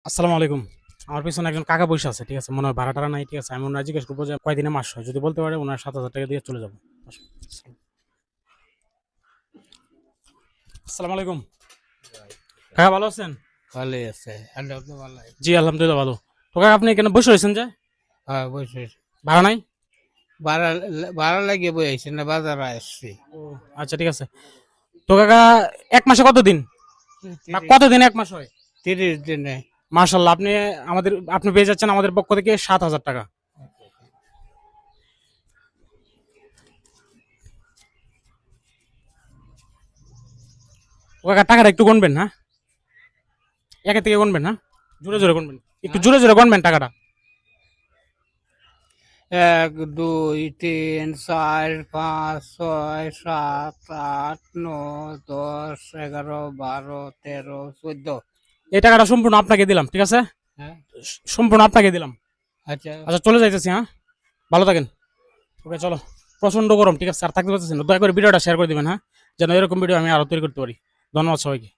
আসসালামু আলাইকুম। আমার পিছনে একজন কাকা বসে আছে, ঠিক আছে? মনে হয় ভাড়া টাড়া নাই, ঠিক আছে? আমি ওনার জিজ্ঞেস করবো যে কয়দিনে মাস হয়, যদি বলতে পারে ওনার 7,000 টাকা দিয়ে চলে যাবো। আসসালামু আলাইকুম। কাকা ভালো আছেন? ভালোই আছে। আল্লাহ তো ভালো আছে। জি আলহামদুলিল্লাহ ভালো। তো কাকা আপনি এখানে বসে রয়েছেন যে, হ্যাঁ বসে ভাড়া নাই? ভাড়া ভাড়া লাগিয়ে বই আইছি না বাজারে আসছি। ও আচ্ছা ঠিক আছে। তো কাকা এক মাসে কত দিন, বা 30 কতদিন এক মাস হয়? 30 দিনে। মার্শাল্লাহ, আপনি পেয়ে যাচ্ছেন আমাদের পক্ষ থেকে 7,000 টাকা। তো কাকা টাকাটা একটু গুনবেন, হ্যাঁ? একে থেকে গুনবেন, হ্যাঁ? জোরে জোরে গুনবেন, একটু জোরে জোরে গুনবেন টাকাটা। 1 2 3 4 5 6 7 8 9 10 11 12 13 14। এই টাকাটা সম্পূর্ণ আপনাকে দিলাম, ঠিক আছে? হ্যাঁ সম্পূর্ণ আপনাকে দিলাম। আচ্ছা আচ্ছা চলে যাইতেছি, হ্যাঁ? ভালো থাকেন। ওকে চলো। প্রচন্ড গরম, ঠিক আছে? আর থাকতে পারতেছি না, দয়া করে ভিডিওটা শেয়ার করে দিবেন, হ্যাঁ? যেন এরকম ভিডিও আমি আরো তৈরি করতে পারি। ধন্যবাদ সবাইকে।